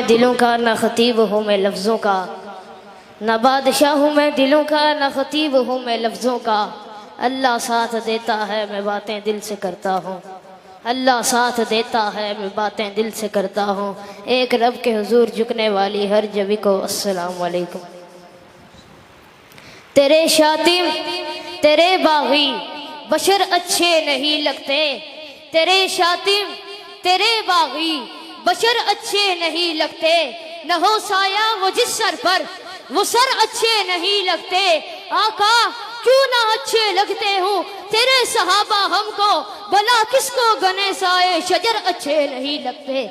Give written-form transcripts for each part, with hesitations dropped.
دلوں کا نہ خطیب ہوں میں لفظوں کا، نہ بادشاہ ہوں میں دلوں کا، نہ خطیب ہوں میں لفظوں کا۔ اللہ ساتھ دیتا ہے میں باتیں دل سے کرتا ہوں، اللہ ساتھ دیتا ہے میں باتیں دل سے کرتا ہوں۔ ایک رب کے حضور جھکنے والی ہر جبی کو السلام علیکم۔ تیرے شاطم تیرے باغی بشر اچھے نہیں لگتے، تیرے شاطم تیرے باغی بشر اچھے نہیں لگتے، نہ ہو سایہ وہ جس سر پر وہ سر اچھے نہیں لگتے۔ آقا کیوں نہ اچھے لگتے ہوں تیرے صحابہ ہم کو، بھلا کس کو گنے سائے شجر اچھے نہیں لگتے،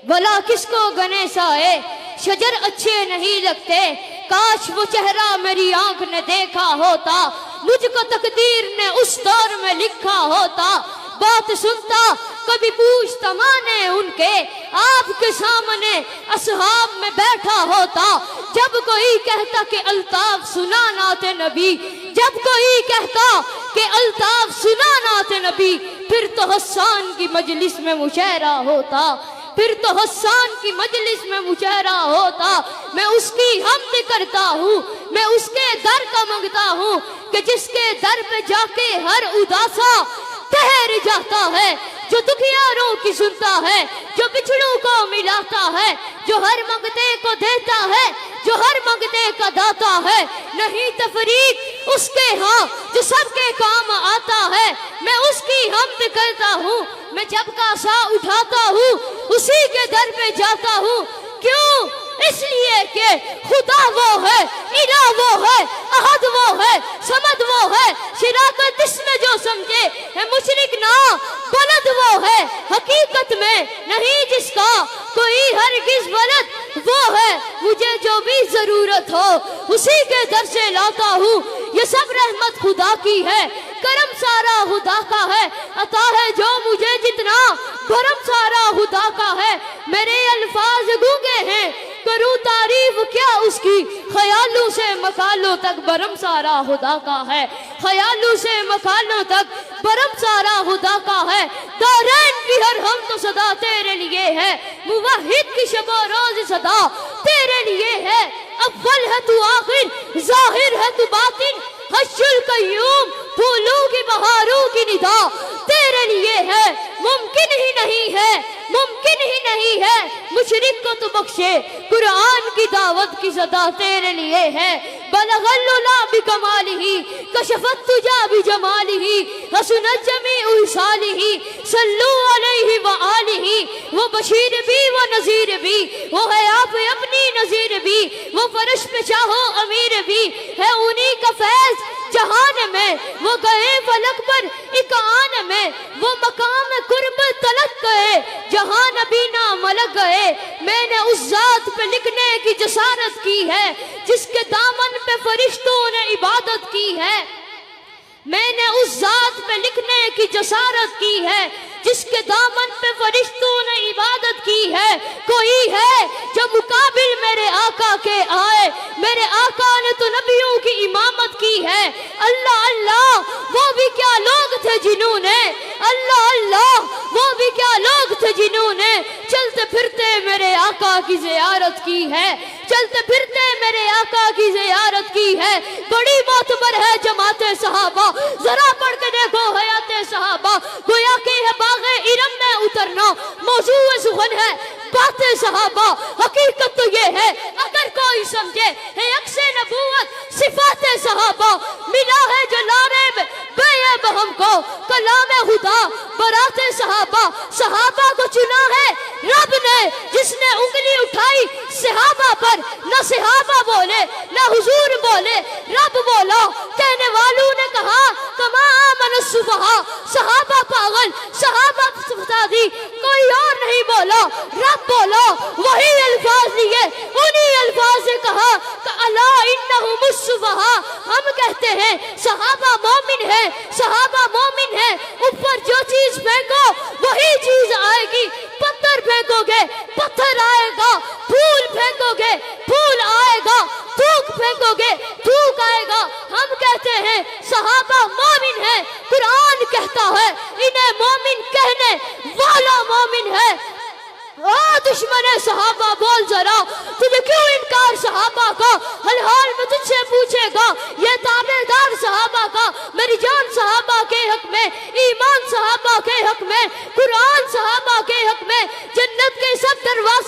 بھلا کس کو گنے سائے شجر اچھے نہیں لگتے۔ کاش وہ چہرہ میری آنکھ نے دیکھا ہوتا، مجھ کو تقدیر نے اس دور میں لکھا ہوتا۔ بات سنتا کبھی پوچھتا مانے ان کے، آپ کے سامنے اصحاب میں بیٹھا ہوتا۔ جب کوئی کہتا کہ الطاف سنا نعت نبی، جب کوئی کہتا کہ الطاف سنا نعت نبی، پھر تو حسان کی مجلس میں مشاعرہ ہوتا، پھر تو حسان کی مجلس میں مشاعرہ ہوتا۔ میں اس کی حمد کرتا ہوں، میں اس کے در کا منگتا ہوں کہ جس کے در پہ جا کے ہر اداسا ٹھہر جاتا ہے، جو دکھیاروں کی سنتا ہے، جو بچھڑوں کو ملاتا ہے، جو ہر منگتے کو دیتا ہے، جو ہر منگتے کا داتا ہے۔ نہیں تفریق اس کے ہاں جو سب کے کام آتا ہے، میں اس کی حمد کرتا ہوں۔ میں جب کا سا اٹھاتا ہوں اسی کے در پہ جاتا ہوں۔ کیوں؟ اس لیے کہ خدا وہ ہے، الہ وہ ہے، احد وہ ہے، صمد وہ ہے۔ شراکت اس میں جو سمجھے ہے مشرک نہ، بلد وہ ہے حقیقت میں نہیں جس کا کوئی ہرگز بلد وہ ہے۔ مجھے جو بھی ضرورت ہو اسی کے در سے لاتا ہوں۔ یہ سب رحمت خدا کی ہے، کرم سارا خدا کا ہے، عطا ہے جو مجھے جتنا کرم سارا خدا کا ہے۔ میرے الفاظ گونگے ہیں کروں تعریف کیا اس کی، خیالوں سے مقالوں تک برم سارا خدا کا ہے، خیالوں سے مقالوں تک برم سارا خدا کا ہے۔ دارین کی ہر ہم تو صدا تیرے لیے ہے، موحد کی شب و روز صدا تیرے لیے ہے۔ اول ہے تو آخر، ظاہر ہے تو باطن، حج القیوم پھولوں کی بہاروں کی ندا تیرے لیے ہے۔ ممکن ہی نہیں ہے، ممکن ہی نہیں ہے مشرک کو تو بخشے، قرآن کی دعوت کی صدا تیرے لیے ہے۔ بلغ العلا بکمالہ، کشف الدجا بجمالہ، حسنت جمیع خصالہ، صلو علیہ وآلہ۔ وہ بشیر بھی، وہ نذیر بھی، وہ ہے آپ اپنی نذیر بھی، وہ فرش پہ چاہو امیر بھی، ہے انہی کا فیض جہان میں۔ وہ گئے فلک پر ایک آن میں، وہ مقام قرب تلک گئے جہاں نبی نہ ملک گئے۔ میں نے اس ذات پہ لکھنے کی جسارت کی ہے جس کے دامن پہ فرشتوں نے عبادت کی ہے۔ میں نے اس ذات پہ لکھنے کی جسارت کی ہے جس کے دامن پہ فرشتوں نے عبادت کی ہے۔ کوئی ہے جو مقابل میرے آقا کے آئے، میرے آقا نے تو نبیوں کی امامت کی ہے۔ اللہ اللہ وہ بھی کیا لوگ تھے جنہوں نے، اللہ اللہ وہ بھی کیا لوگ تھے جنہوں نے چلتے پھرتے میرے آقا کی زیارت کی ہے، چلتے پھرتے میرے آقا کی زیارت کی ہے۔ بڑی معتبر ہے جماعت صحابہ، ذرا پڑھ کے دیکھو حیات صحابہ، گویا کہ ہے باغ ارم میں اترنا موضوع سخن ہے بات صحابہ۔ حقیقت تو یہ ہے اگر کوئی سمجھے ہے عکس نبوت صفات صحابہ، ملا ہے جو لاریب بے عیب ہم کو کلام خدا برات صحابہ۔ صحابہ کو چنا ہے رب نے جس نے انگلی اٹھائی صحابہ پر، نہ صحابہ بولے نہ حضور بولے، رب بولا۔ کہنے والوں نے کہا کما آمن الصفحاء، صحابہ پاگل، صحابہ فسادی، کوئی اور نہیں بولا، رب بولا۔ وہی الفاظ لیے انہی الفاظ سے کہا کہ الا انہم الصفحاء۔ ہم کہتے ہیں صحابہ مومن ہے، صحابہ مومن ہے۔ اوپر جو چیز پھینکو وہی چیز آئے گی، پتھر پھینکو گے پتھر آئے گا، پھول پھینکو گے پھول آئے گا، تھوک پھینکو گے تھوک آئے گا۔ ہم کہتے ہیں صحابہ مومن ہے، قرآن کہتا ہے انہیں مومن کہنے والا مومن ہے۔ دشمن صحابہ بول ذرا